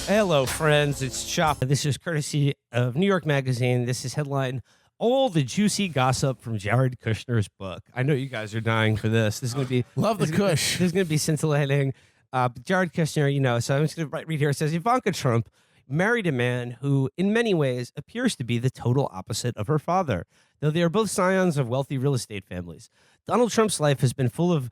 Hello, friends. It's Chapo. This is courtesy of New York Magazine. This is headline, All the Juicy Gossip from Jared Kushner's Book. I know you guys are dying for this. This is going to be... Love the Kush. This is going to be scintillating. Jared Kushner, so I'm just going to read here. It says, Ivanka Trump married a man who, in many ways, appears to be the total opposite of her father, though they are both scions of wealthy real estate families. Donald Trump's life has been full of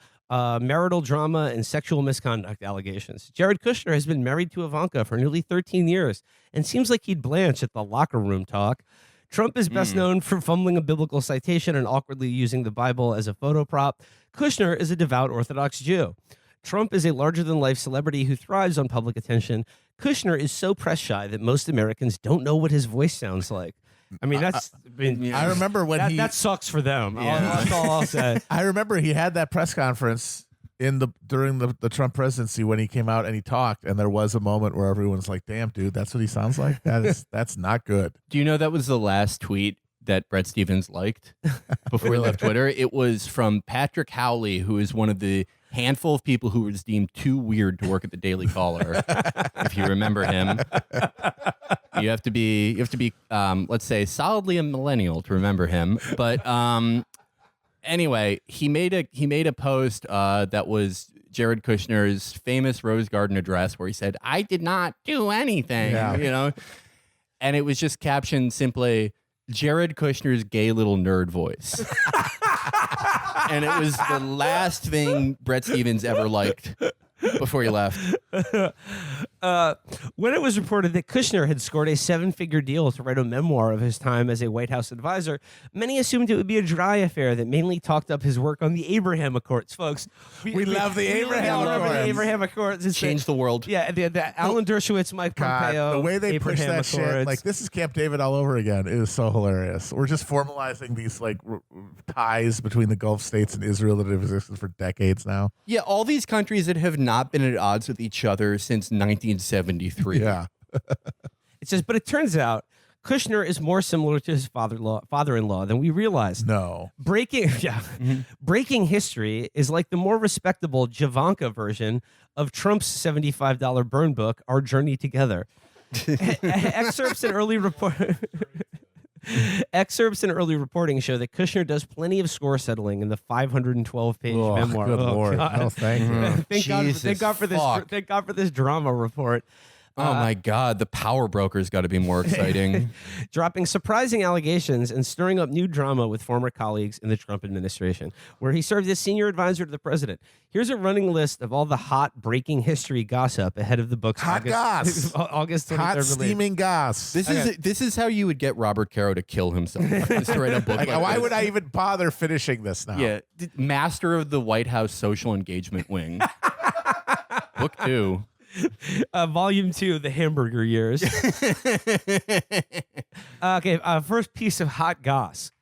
marital drama and sexual misconduct allegations. Jared Kushner has been married to Ivanka for nearly 13 years and seems like he'd blanch at the locker room talk. Trump is best known for fumbling a biblical citation and awkwardly using the Bible as a photo prop. Kushner is a devout Orthodox Jew. Trump is a larger-than-life celebrity who thrives on public attention. Kushner is so press-shy that most Americans don't know what his voice sounds like. I mean, I remember when that sucks for them. That's all I'll say. I remember he had that press conference during the Trump presidency when he came out and he talked, and there was a moment where everyone's like, "Damn, dude, that's what he sounds like. That's not good." Do you know that was the last tweet that Brett Stevens liked before he left Twitter? It was from Patrick Howley, who is one of the handful of people who was deemed too weird to work at the Daily Caller. If you remember him, you have to be, let's say, solidly a millennial to remember him. But anyway, he made a post that was Jared Kushner's famous Rose Garden address, where he said, "I did not do anything," and it was just captioned simply, "Jared Kushner's gay little nerd voice." And it was the last thing Brett Stevens ever liked before he left. When it was reported that Kushner had scored a 7-figure deal to write a memoir of his time as a White House advisor, many assumed it would be a dry affair that mainly talked up his work on the Abraham Accords. Folks, we love the Abraham Accords. The Abraham Accords. It's Changed the world. Yeah, the Alan Dershowitz, Mike Pompeo. The way they push Abraham that Accords. shit, like this is Camp David all over again. It is so hilarious. We're just formalizing these ties between the Gulf states and Israel that have existed for decades now. Yeah, all these countries that have not been at odds with each other since 1973. Yeah. It says, but it turns out Kushner is more similar to his father-in-law than we realized. No. Breaking history is like the more respectable Javanka version of Trump's $75 burn book, Our Journey Together. Excerpts in early reporting show that Kushner does plenty of score settling in the 512-page memoir. Good Lord. God. No, thank you. Thank God for this drama report. Oh my God, the power broker's got to be more exciting. Dropping surprising allegations and stirring up new drama with former colleagues in the Trump administration, where he served as senior advisor to the president. Here's a running list of all the hot breaking history gossip ahead of the book's August 23rd Hot release. steaming goss. This is how you would get Robert Caro to kill himself. Just to write a book like why this. would I even bother finishing this now? Yeah, master of the White House social engagement wing. Book 2. Volume 2, The Hamburger Years. First piece of hot goss.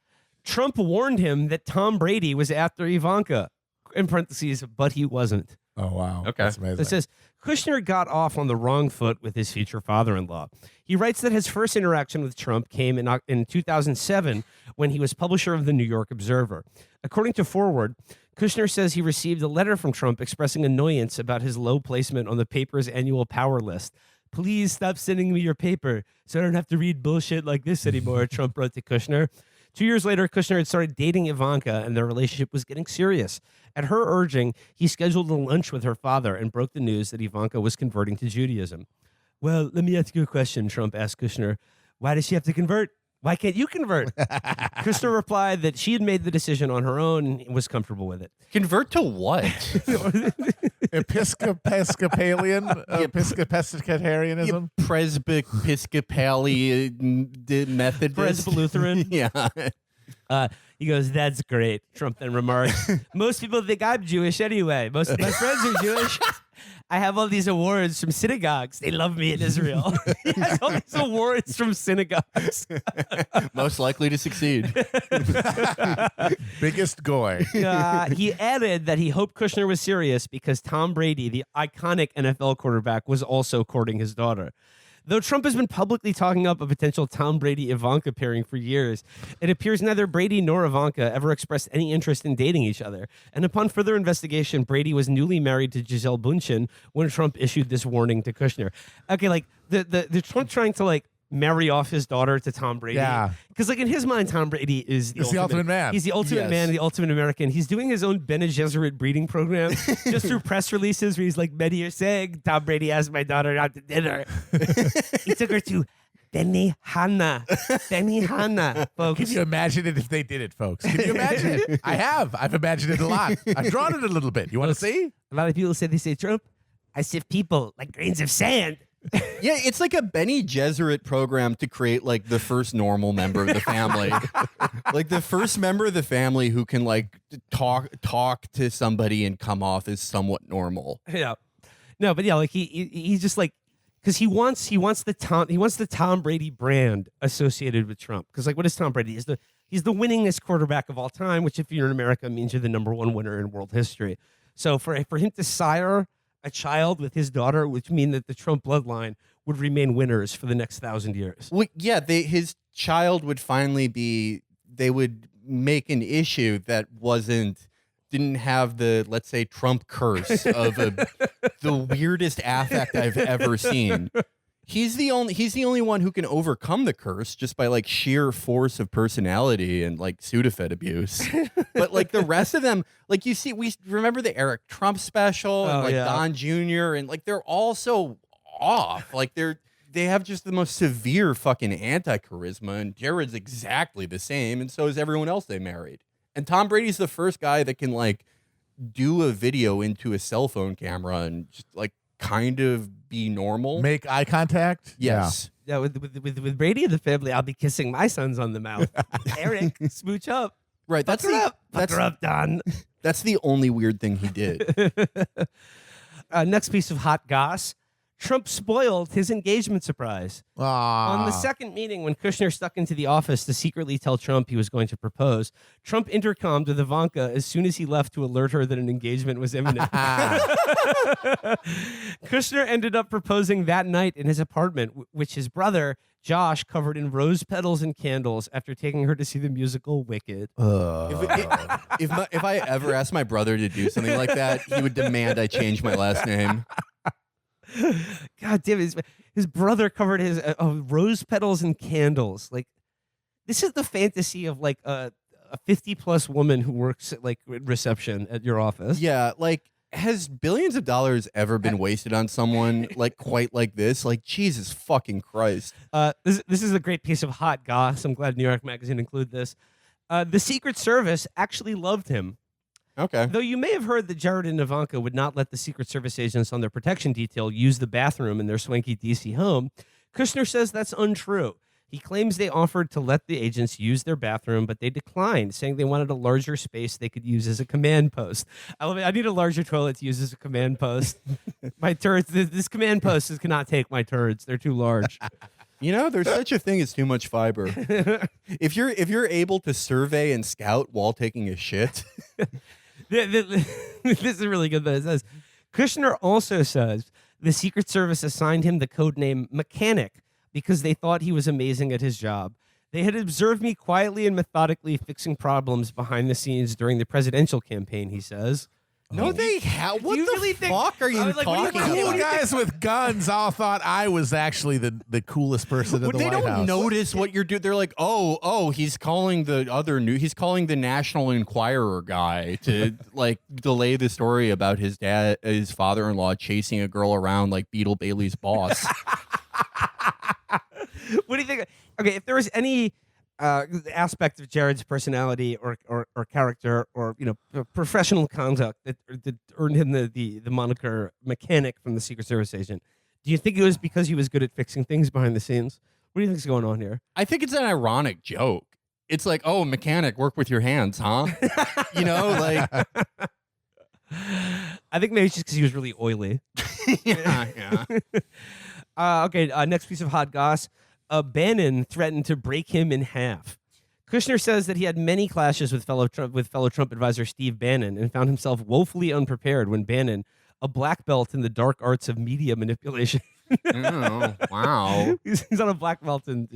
Trump warned him that Tom Brady was after Ivanka, in parentheses, but he wasn't. Oh, wow. Okay. That's amazing. It says, Kushner got off on the wrong foot with his future father-in-law. He writes that his first interaction with Trump came in 2007 when he was publisher of the New York Observer. According to Forward, Kushner says he received a letter from Trump expressing annoyance about his low placement on the paper's annual power list. "Please stop sending me your paper so I don't have to read bullshit like this anymore," Trump wrote to Kushner. 2 years later, Kushner had started dating Ivanka, and their relationship was getting serious. At her urging, he scheduled a lunch with her father and broke the news that Ivanka was converting to Judaism. "Well, let me ask you a question," Trump asked Kushner. "Why does she have to convert? Why can't you convert?" Kushner replied that she had made the decision on her own and was comfortable with it. Convert to what? Episcopalian? Episcopalitarianism? Presbypiscopalian Methodist. Presbylutheran. Yeah. He goes, "That's great." Trump then remarks, "Most people think I'm Jewish anyway. Most of my friends are Jewish. I have all these awards from synagogues. They love me in Israel." He has all these awards from synagogues. Most likely to succeed. Biggest goy. He added that he hoped Kushner was serious because Tom Brady, the iconic NFL quarterback, was also courting his daughter. Though Trump has been publicly talking up a potential Tom Brady-Ivanka pairing for years, it appears neither Brady nor Ivanka ever expressed any interest in dating each other. And upon further investigation, Brady was newly married to Gisele Bündchen when Trump issued this warning to Kushner. Okay, like the Trump trying to like marry off his daughter to Tom Brady. Yeah. Because like in his mind, Tom Brady is He's the ultimate man. He's the ultimate Yes. man, the ultimate American. He's doing his own Bene Gesserit breeding program just through press releases where he's like, many are saying Tom Brady asked my daughter out to dinner. He took her to Benihana. Benihana, folks. Can you imagine it if they did it, folks? Can you imagine it? I have. I've imagined it a lot. I've drawn it a little bit. You want to see? A lot of people say Trump, I sift people like grains of sand. Yeah, it's like a Bene Gesserit program to create like the first normal member of the family. Like the first member of the family who can like talk to somebody and come off as somewhat normal. Yeah. No, but yeah, like he's just like, because he wants the Tom Brady brand associated with Trump. Because like, what is Tom Brady? He's the winningest quarterback of all time, which if you're in America means you're the number one winner in world history. So for him to sire a child with his daughter, which mean that the Trump bloodline would remain winners for the next 1,000 years. Well, yeah, his child would finally be. They would make an issue that didn't have the, let's say, Trump curse of the weirdest affect I've ever seen. He's the only one who can overcome the curse just by like sheer force of personality and like Sudafed abuse. But like the rest of them, like you see, we remember the Eric Trump special and like Don Jr. and like they're all so off. Like they have just the most severe fucking anti-charisma, and Jared's exactly the same, and so is everyone else they married. And Tom Brady's the first guy that can like do a video into a cell phone camera and just like kind of be normal. Make eye contact? Yes. Yeah, with Brady and the family, I'll be kissing my sons on the mouth. Eric, smooch up. Right. Fuck her up, Don. That's the only weird thing he did. Next piece of hot goss. Trump spoiled his engagement surprise. On the second meeting, when Kushner stuck into the office to secretly tell Trump he was going to propose, Trump intercommed with Ivanka as soon as he left to alert her that an engagement was imminent. Kushner ended up proposing that night in his apartment, which his brother, Josh, covered in rose petals and candles after taking her to see the musical Wicked. If I ever asked my brother to do something like that, he would demand I change my last name. God damn it. His brother covered his rose petals and candles. Like, this is the fantasy of like a 50-plus woman who works at like reception at your office. Yeah, like, has billions of dollars ever been wasted on someone like quite like this? Like, Jesus fucking Christ. This is a great piece of hot goss. I'm glad New York Magazine included this. The Secret Service actually loved him. Okay. Though you may have heard that Jared and Ivanka would not let the Secret Service agents on their protection detail use the bathroom in their swanky D.C. home, Kushner says that's untrue. He claims they offered to let the agents use their bathroom, but they declined, saying they wanted a larger space they could use as a command post. I need a larger toilet to use as a command post. My turds, this command post cannot take my turds. They're too large. You know, there's such a thing as too much fiber. If you're able to survey and scout while taking a shit. This is really good, but it says, Kushner also says the Secret Service assigned him the code name Mechanic because they thought he was amazing at his job. They had observed me quietly and methodically fixing problems behind the scenes during the presidential campaign, he says. No, they have. What you the really think- fuck are you I was like, what do you talking mean? Cool about? guys with guns all thought I was actually the coolest person in the They White don't House. notice what you're doing. They're like, he's calling the National Enquirer guy to like delay the story about his father-in-law chasing a girl around like Beetle Bailey's boss. What do you think? Okay, if there was any aspect of Jared's personality or character or professional conduct that earned him the moniker Mechanic from the Secret Service agent, do you think it was because he was good at fixing things behind the scenes? What do you think is going on here? I think it's an ironic joke. It's like, oh, mechanic, work with your hands, huh? Like. I think maybe it's just because he was really oily. Yeah. Okay, next piece of hot goss. Bannon threatened to break him in half. Kushner says that he had many clashes with fellow Trump advisor Steve Bannon and found himself woefully unprepared when Bannon, a black belt in the dark arts of media manipulation, Oh, wow. He's on a black belt in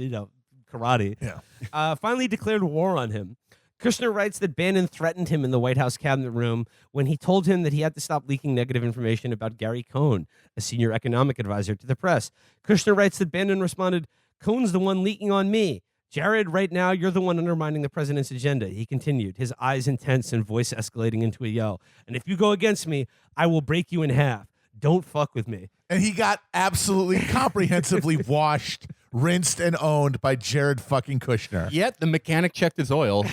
karate. Yeah. Finally declared war on him. Kushner writes that Bannon threatened him in the White House cabinet room when he told him that he had to stop leaking negative information about Gary Cohn, a senior economic advisor to the press. Kushner writes that Bannon responded, "Cohn's the one leaking on me. Jared, right now, you're the one undermining the president's agenda." He continued, his eyes intense and voice escalating into a yell. "And if you go against me, I will break you in half. Don't fuck with me." And he got absolutely comprehensively washed, rinsed, and owned by Jared fucking Kushner. Yet the mechanic checked his oil.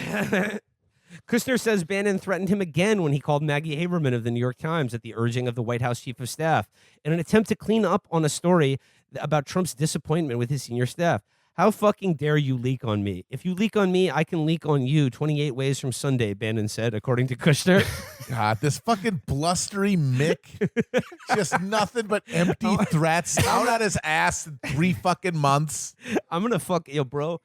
Kushner says Bannon threatened him again when he called Maggie Haberman of the New York Times at the urging of the White House chief of staff in an attempt to clean up on a story about Trump's disappointment with his senior staff. "How fucking dare you leak on me? If you leak on me, I can leak on you 28 ways from Sunday," Bannon said, according to Kushner. God, this fucking blustery Mick. Just nothing but empty threats out at his ass in 3 fucking months. "I'm going to fuck you, bro."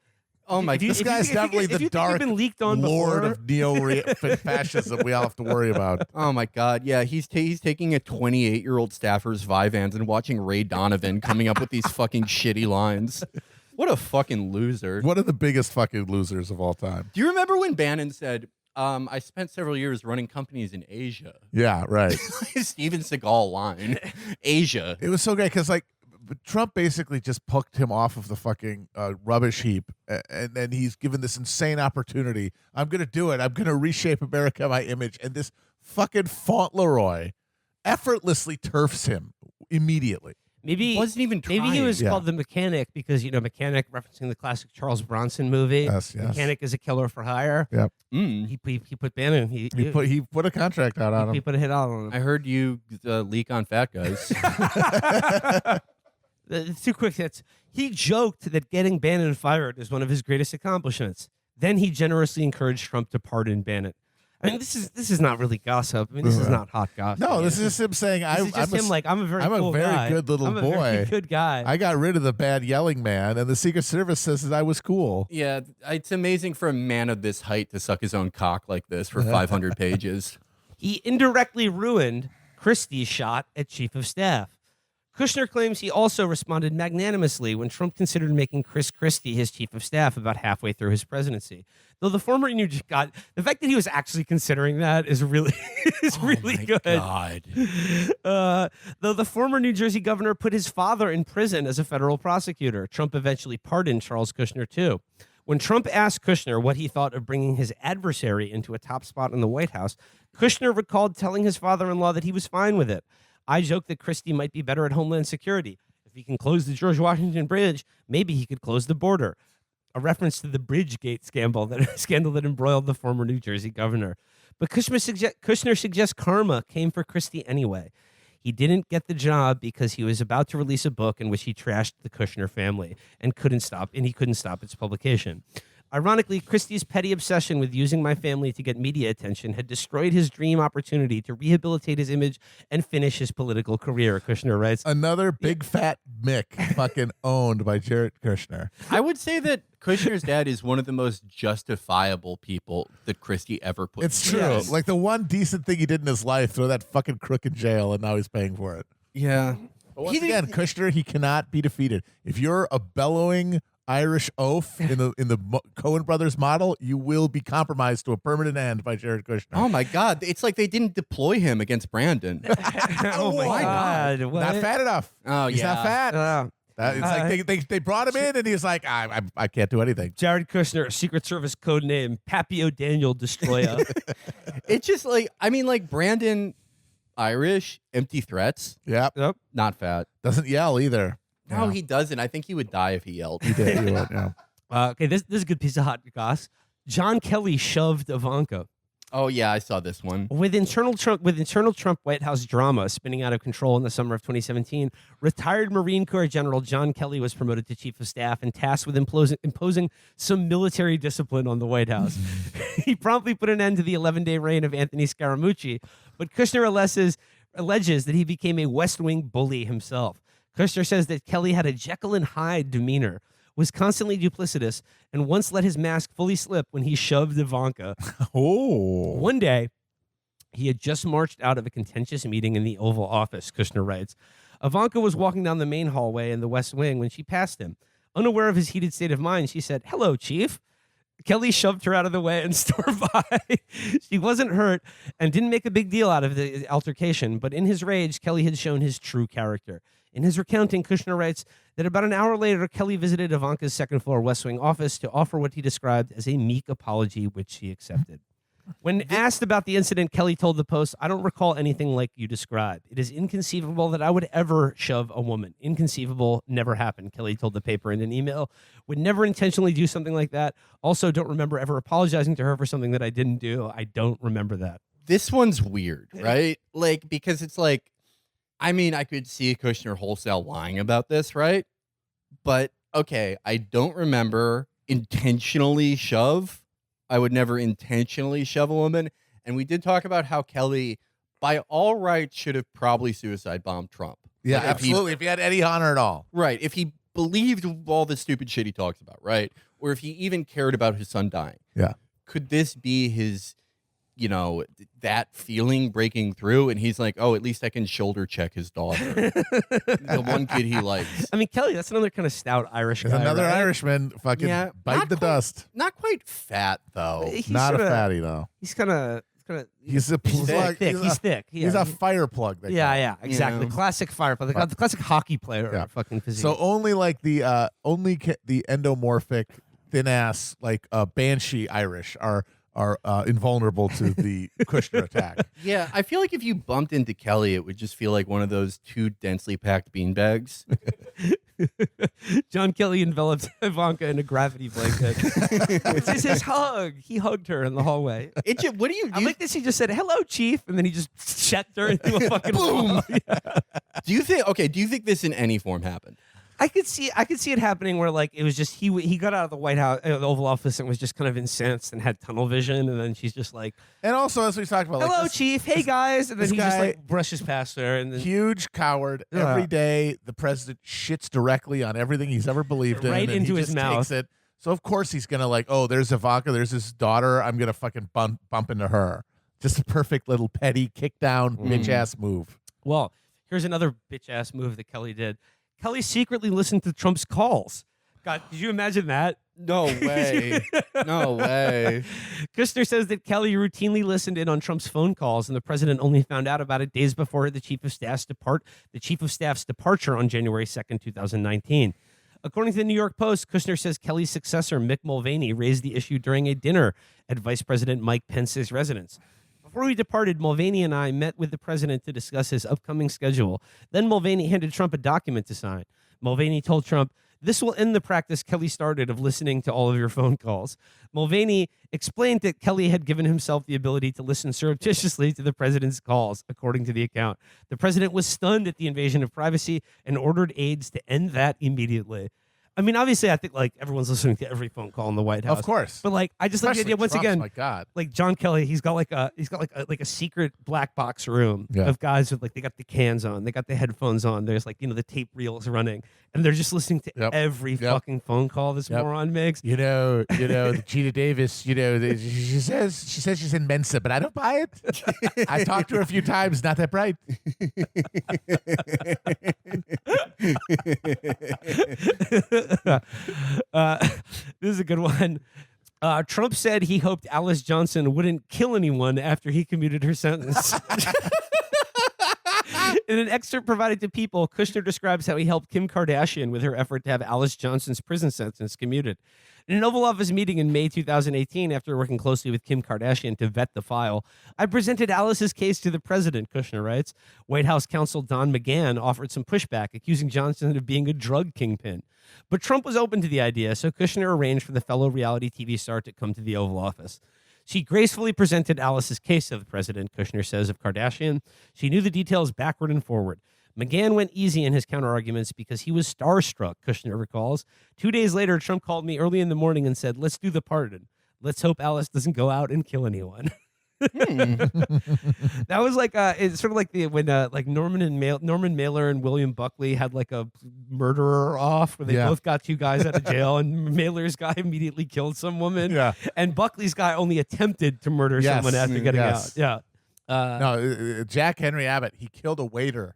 Oh my! This guy's definitely the dark lord of neo-fascism we all have to worry about. Oh my God! Yeah, he's taking a 28-year-old staffer's Vyvanse and watching Ray Donovan coming up with these fucking shitty lines. What a fucking loser! One of the biggest fucking losers of all time. Do you remember when Bannon said, "I spent several years running companies in Asia"? Yeah, right. Steven Seagal line, Asia. It was so great because Trump basically just poked him off of the fucking rubbish heap, and then he's given this insane opportunity. I'm going to do it. I'm going to reshape America, my image. And this fucking Fauntleroy effortlessly turfs him immediately. Maybe He wasn't even trying. Maybe he was Yeah. called the Mechanic because, Mechanic referencing the classic Charles Bronson movie. Yes. Mechanic is a killer for hire. Yep. He put Bannon. He He put a contract out on he him. put a hit out on him. I heard you leak on fat guys. It's too quick hits. He joked that getting Bannon fired is one of his greatest accomplishments. Then he generously encouraged Trump to pardon Bannon. I mean, this is not really gossip. I mean, this is not hot gossip. No, this is just him saying, This is just him like, I'm a very cool guy. good little I'm a boy. very good guy. I got rid of the bad yelling man, and the Secret Service says that I was cool. Yeah, it's amazing for a man of this height to suck his own cock like this for 500 pages. He indirectly ruined Christie's shot at chief of staff. Kushner claims he also responded magnanimously when Trump considered making Chris Christie his chief of staff about halfway through his presidency. Though the former the fact that he was actually considering that is really really good. God. Though the former New Jersey governor put his father in prison as a federal prosecutor, Trump eventually pardoned Charles Kushner too. When Trump asked Kushner what he thought of bringing his adversary into a top spot in the White House, Kushner recalled telling his father-in-law that he was fine with it. "I joked that Christie might be better at Homeland Security. If he can close the George Washington Bridge, maybe he could close the border." A reference to the Bridgegate scandal that embroiled the former New Jersey governor. But Kushner suggests karma came for Christie anyway. He didn't get the job because he was about to release a book in which he trashed the Kushner family and he couldn't stop its publication. Ironically, Christie's petty obsession with using my family to get media attention had destroyed his dream opportunity to rehabilitate his image and finish his political career, Kushner writes. Another big fat Mick fucking owned by Jared Kushner. I would say that Kushner's dad is one of the most justifiable people that Christie ever put. It's true. Yes. Like the one decent thing he did in his life, throw that fucking crook in jail, and now he's paying for it. Yeah. But once again, Kushner, he cannot be defeated. If you're a bellowing Irish oaf in the Coen brothers model, you will be compromised to a permanent end by Jared Kushner. Oh my God! It's like they didn't deploy him against Brandon. Oh my Why God. What? Not fat enough. Oh, He's yeah. not fat. It's like they brought him in, and he's like, I can't do anything. Jared Kushner, Secret Service code name, Papio Daniel Destroyer. It's just like Brandon, Irish, empty threats, Yep. Yep. not fat. Doesn't yell either. No, Yeah. he doesn't. I think he would die if he yelled. He did. He would, yeah. Okay, this is a good piece of hot goss. John Kelly shoved Ivanka. Oh yeah, I saw this one. With internal Trump White House drama spinning out of control in the summer of 2017, retired Marine Corps General John Kelly was promoted to Chief of Staff and tasked with imposing some military discipline on the White House. He promptly put an end to the 11-day reign of Anthony Scaramucci, but Kushner alleges that he became a West Wing bully himself. Kushner says that Kelly had a Jekyll and Hyde demeanor, was constantly duplicitous, and once let his mask fully slip when he shoved Ivanka. Oh. One day, He had just marched out of a contentious meeting in the Oval Office, Kushner writes. Ivanka was walking down the main hallway in the West Wing when she passed him. Unaware of his heated state of mind, she said, "Hello, Chief." Kelly shoved her out of the way and stormed by. She wasn't hurt and didn't make a big deal out of the altercation, but in his rage, Kelly had shown his true character. In his recounting, Kushner writes that about an hour later, Kelly visited Ivanka's second-floor West Wing office to offer what he described as a meek apology, which she accepted. When asked about the incident, Kelly told the Post, "I don't recall anything like you described. It is inconceivable that I would ever shove a woman. Inconceivable, never happened," Kelly told the paper in an email. "Would never intentionally do something like that. Also, don't remember ever apologizing to her for something that I didn't do. I don't remember that." This one's weird, right? Like, because it's like, I mean, I could see Kushner wholesale lying about this, right? But, okay, I don't remember intentionally shove. I would never intentionally shove a woman. And we did talk about how Kelly, by all rights, should have probably suicide bombed Trump. Yeah, Like, absolutely. If he had any honor at all. Right. If he believed all the stupid shit he talks about, right? Or if he even cared about his son dying. Yeah. Could this be his, that feeling breaking through? And he's like, oh, at least I can shoulder check his daughter. The one kid he likes. I mean, Kelly, that's another kind of stout Irish There's guy. another right? Irishman fucking bite the dust. Not quite fat, though. He's Not a sorta- fatty, though. He's kind of. He's a He's plug. thick. He's thick. He's Yeah. a fire plug. They call him. Yeah, exactly. Yeah. The classic fire play. The classic hockey player. Yeah. Fucking physique. So only like the endomorphic, thin ass, like Banshee Irish are invulnerable to the Kushner attack. Yeah, I feel like if you bumped into Kelly, it would just feel like one of those two densely packed beanbags. John Kelly enveloped Ivanka in a gravity blanket. This is his hug. He hugged her in the hallway. What do you I do? like this. He just said, "Hello, Chief," and then he just checked her into a fucking Boom. Yeah. Do you think this in any form happened? I could see it happening where like it was just he got out of the White House, the Oval Office, and was just kind of incensed and had tunnel vision, and then she's just like, And also, as we talked about, "Hello, like, Chief. Hey guys," and then this he just guy- like brushes past her, and then huge coward. Yeah. Every day, the president shits directly on everything he's ever believed in. Right and into he his just mouth. Takes it. So of course he's gonna like, oh, there's Ivanka, there's his daughter. I'm gonna fucking bump into her. Just a perfect little petty kick down bitch ass move. well, here's another bitch ass move that Kelly did. Kelly secretly listened to Trump's calls. God, did you imagine that? No way. No way. Kushner says that Kelly routinely listened in on Trump's phone calls, and the president only found out about it days before the chief of staff's departure on January 2nd, 2019. According to the New York Post, Kushner says Kelly's successor, Mick Mulvaney, raised the issue during a dinner at Vice President Mike Pence's residence. Before we departed, Mulvaney and I met with the president to discuss his upcoming schedule. Then Mulvaney handed Trump a document to sign. Mulvaney told Trump, "This will end the practice Kelly started of listening to all of your phone calls." Mulvaney explained that Kelly had given himself the ability to listen surreptitiously to the president's calls, according to the account. The president was stunned at the invasion of privacy and ordered aides to end that immediately. I mean, obviously, I think like everyone's listening to every phone call in the White House. Of course. But like, I just like the Especially idea once Trump's, again. my God. Like John Kelly, he's got like a secret black box room Yeah. of guys with like they got the cans on, they got the headphones on. There's like the tape reels running, and they're just listening to Yep. every Yep. fucking phone call this Yep. moron makes. The Gina Davis, she says she's in Mensa, but I don't buy it. I talked to her a few times, not that bright. This is a good one. Trump said he hoped Alice Johnson wouldn't kill anyone after he commuted her sentence. In an excerpt provided to People, Kushner describes how he helped Kim Kardashian with her effort to have Alice Johnson's prison sentence commuted. In an Oval Office meeting in May 2018, after working closely with Kim Kardashian to vet the file, I presented Alice's case to the president, Kushner writes. White House counsel Don McGahn offered some pushback, accusing Johnson of being a drug kingpin. But Trump was open to the idea, so Kushner arranged for the fellow reality TV star to come to the Oval Office. She gracefully presented Alice's case to the president, Kushner says of Kardashian. She knew the details backward and forward. McGahn went easy in his counterarguments because he was starstruck, Kushner recalls. 2 days later, Trump called me early in the morning and said, "Let's do the pardon. Let's hope Alice doesn't go out and kill anyone." That was like it's sort of like when like Norman Mailer and William Buckley had like a murderer off where they Yeah. both got two guys out of jail, and Mailer's guy immediately killed some woman, Yeah. and Buckley's guy only attempted to murder Yes. someone after getting Yes. out. Yeah. No, Jack Henry Abbott, he killed a waiter.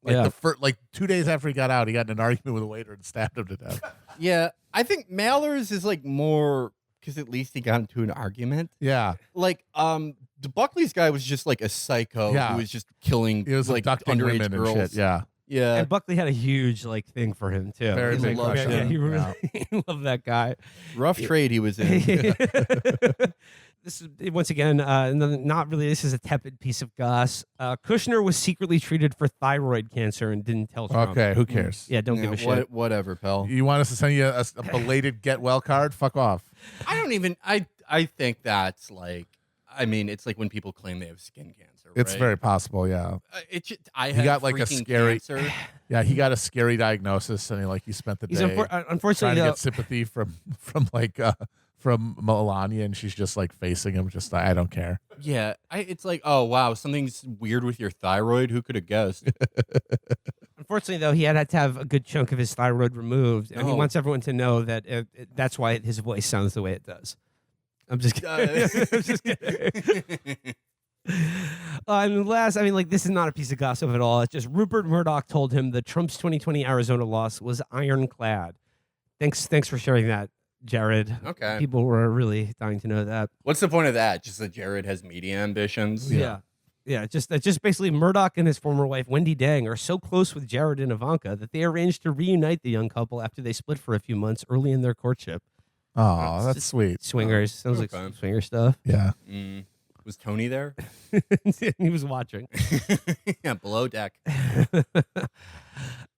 Like Yeah. like 2 days after he got out, he got in an argument with a waiter and stabbed him to death. Yeah, I think Mallers is like more because at least he got into an argument. Yeah. Like, the Buckley's guy was just like a psycho who was just killing He was like abducting underage women girls. and shit. Yeah. Yeah. And Buckley had a huge like thing for him too. Very He big loved crush him. on Yeah, he him. really he loved that guy. Rough trade he was in. This is once again not really. This is a tepid piece of goss. Kushner was secretly treated for thyroid cancer and didn't tell Trump. Okay, who cares? Yeah, don't give a shit. Whatever, pal. You want us to send you a belated get well card? Fuck off. I don't even. I think that's like. I mean, it's like when people claim they have skin cancer. It's right? very possible, yeah. It's just, I He have got like a freaking scary cancer. Yeah, he got a scary diagnosis and he spent the He's day trying unfortunately to get sympathy from from Melania, and she's just like facing him, just like, I don't care. Yeah, it's like, oh wow, something's weird with your thyroid. Who could have guessed? Unfortunately, though, he had to have a good chunk of his thyroid removed, and he Oh. wants everyone to know that that's why his voice sounds the way it does. I'm just kidding. I'm just kidding. And last, I mean, like, this is not a piece of gossip at all. It's just Rupert Murdoch told him that Trump's 2020 Arizona loss was ironclad. Thanks for sharing that, Jared. Okay. People were really dying to know that. What's the point of that? Just that Jared has media ambitions. Yeah. Just basically Murdoch and his former wife Wendy Dang are so close with Jared and Ivanka that they arranged to reunite the young couple after they split for a few months early in their courtship. Oh, that's sweet. Swingers. Sounds like Okay. some swinger stuff. Yeah. Was Tony there? He was watching. Yeah, below deck.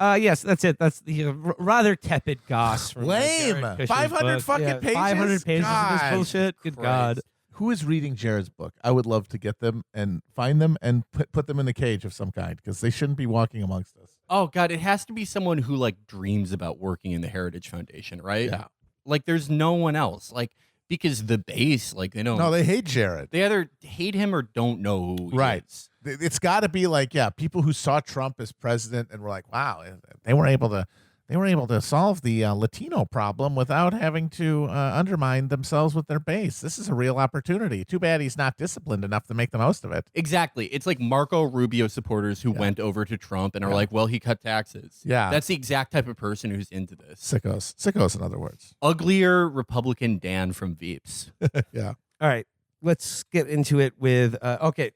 Yes, that's it. That's the rather tepid goss. From Lame. Jared Kushner's 500 book. fucking pages? 500 pages of God. this bullshit. Good God. Christ. Who is reading Jared's book? I would love to get them and find them and put them in a cage of some kind because they shouldn't be walking amongst us. Oh God, it has to be someone who like dreams about working in the Heritage Foundation, right? Yeah. Like there's no one else. Like because the base, like they don't. No, they hate Jared. They either hate him or don't know who he Right. is. It's got to be like, yeah, people who saw Trump as president and were like, wow, they were able to solve the Latino problem without having to undermine themselves with their base. This is a real opportunity. Too bad he's not disciplined enough to make the most of it. Exactly. It's like Marco Rubio supporters who went over to Trump and are like, well, he cut taxes. Yeah. That's the exact type of person who's into this. Sickos, in other words. Uglier Republican Dan from Veeps. Yeah. All right. Let's get into it with, okay.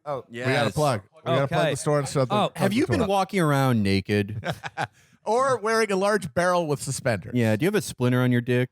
Oh, Yeah. We got to plug. We got to plug Okay. the store and stuff. Oh, Have you been walking around naked? or wearing a large barrel with suspenders? Yeah. Do you have a splinter on your dick?